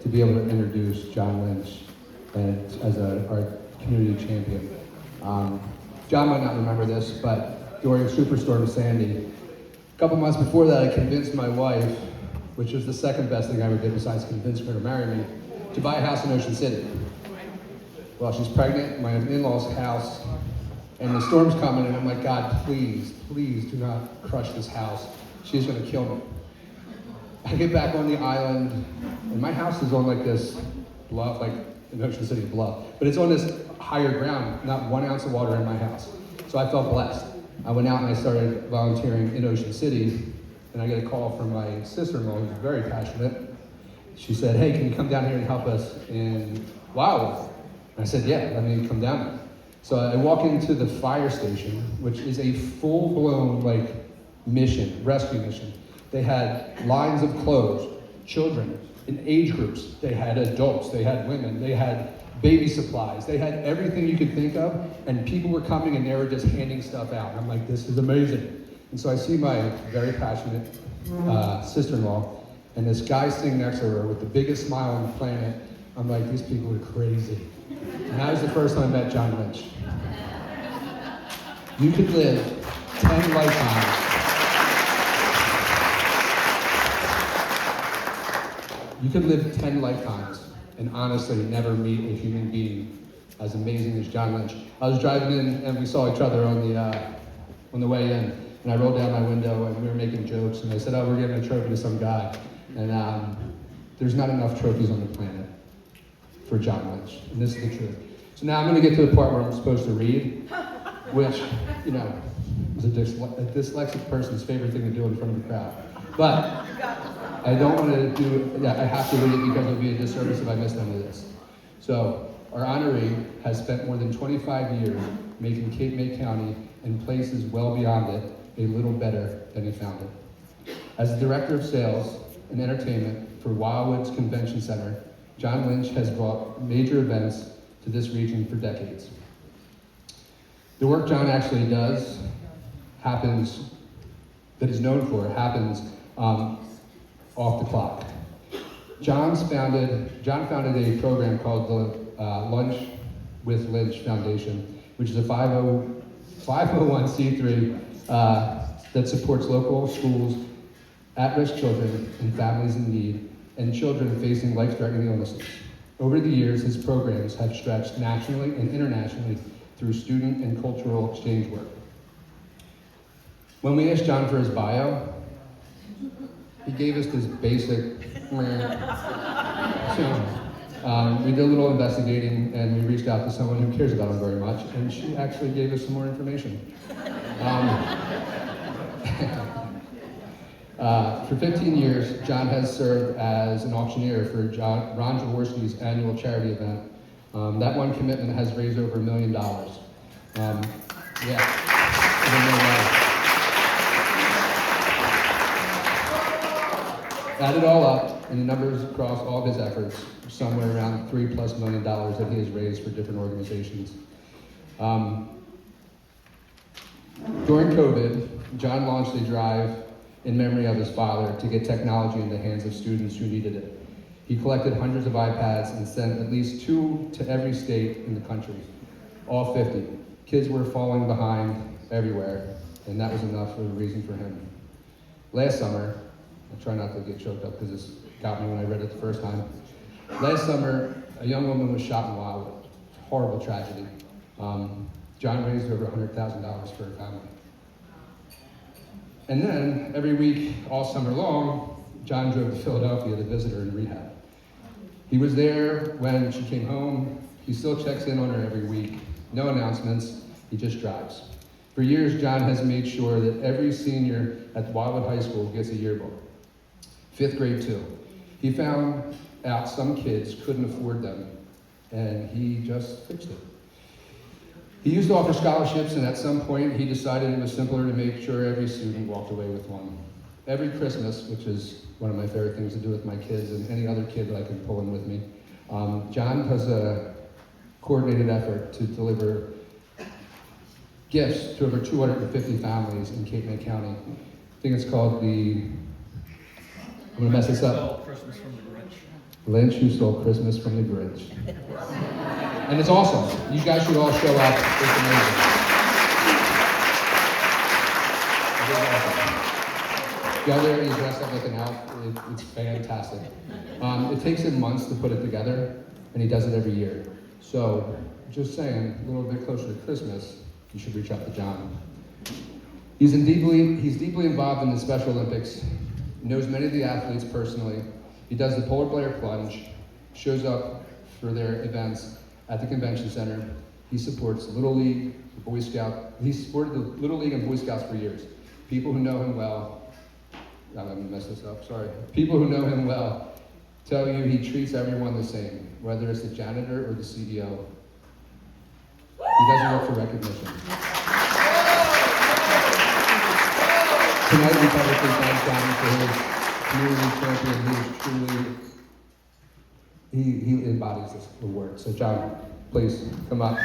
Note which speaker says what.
Speaker 1: to be able to introduce John Lynch as our community champion. John might not remember this, but during Superstorm Sandy, a couple months before that, I convinced my wife, which was the second best thing I ever did besides convince her to marry me, to buy a house in Ocean City. Well, she's pregnant, my in-laws' house, and the storm's coming, and I'm like, God, please, please do not crush this house. She's gonna kill me. I get back on the island, and my house is on like this bluff, like in Ocean City bluff, but it's on this higher ground, not 1 ounce of water in my house. So I felt blessed. I went out and I started volunteering in Ocean City, and I get a call from my sister-in-law, who's very passionate. She said, hey, can you come down here and help us in Wildwood? And I said, yeah, let me come down there. So I walk into the fire station, which is a full-blown mission, rescue mission. They had lines of clothes, children in age groups. They had adults, they had women, they had baby supplies, they had everything you could think of, and people were coming and they were just handing stuff out. And I'm like, this is amazing. And so I see my very passionate sister-in-law, and this guy sitting next to her with the biggest smile on the planet. I'm like, these people are crazy. And that was the first time I met John Lynch. You could live 10 lifetimes. You could live 10 lifetimes and honestly never meet a human being as amazing as John Lynch. I was driving in and we saw each other on the way in, and I rolled down my window and we were making jokes, and I said, oh, we're giving a trophy to some guy. And there's not enough trophies on the planet for John Lynch, and this is the truth. So now I'm going to get to the part where I'm supposed to read, which, is a dyslexic person's favorite thing to do in front of a crowd. But I don't want to do, I have to read it because it would be a disservice if I missed any of this. So, our honoree has spent more than 25 years making Cape May County and places well beyond it a little better than he found it. As the Director of Sales and Entertainment for Wildwood's Convention Center, John Lynch has brought major events to this region for decades. The work John actually does that he's known for happens off the clock. John founded a program called the Lunch with Lynch Foundation, which is a 501c3 that supports local schools, at-risk children, and families in need, and children facing life-threatening illnesses. Over the years, his programs have stretched nationally and internationally through student and cultural exchange work. When we asked John for his bio, he gave us this basic, we did a little investigating and we reached out to someone who cares about him very much, and she actually gave us some more information. For 15 years, John has served as an auctioneer for Ron Jaworski's annual charity event. That one commitment has raised over $1 million. Add it all up, and the numbers across all of his efforts are somewhere around $3+ million that he has raised for different organizations. During COVID, John launched a drive in memory of his father to get technology in the hands of students who needed it. He collected hundreds of iPads and sent at least 2 to every state in the country, all 50. Kids were falling behind everywhere, and that was enough of a reason for him. Last summer, I try not to get choked up because this got me when I read it the first time. Last summer, a young woman was shot in Wildwood. Horrible tragedy. John raised over $100,000 for her family. And then, every week, all summer long, John drove to Philadelphia to visit her in rehab. He was there when she came home. He still checks in on her every week. No announcements, he just drives. For years, John has made sure that every senior at Wildwood High School gets a yearbook. 5th grade too. He found out some kids couldn't afford them, and he just fixed it. He used to offer scholarships, and at some point he decided it was simpler to make sure every student walked away with one. Every Christmas, which is one of my favorite things to do with my kids and any other kid that I can pull in with me, John does a coordinated effort to deliver gifts to over 250 families in Cape May County. I think it's called the I'm gonna mess this up.
Speaker 2: Christmas from the Grinch.
Speaker 1: Lynch who stole Christmas from the Grinch. And it's awesome. You guys should all show up. It's amazing. The other is dressed up like an elf. It's fantastic. It takes him months to put it together, and he does it every year. So, just saying, a little bit closer to Christmas, you should reach out to John. He's deeply involved in the Special Olympics, knows many of the athletes personally. He does the Polar Bear Plunge, shows up for their events at the convention center. He supports Little League, the Boy Scout. He's supported the Little League and Boy Scouts for years. People who know him well, I'm gonna mess this up, sorry. People who know him well tell you he treats everyone the same, whether it's the janitor or the CEO. He doesn't look for recognition. Tonight we publicly thank John for his community champion. He is truly, he embodies this award. So John, please come up.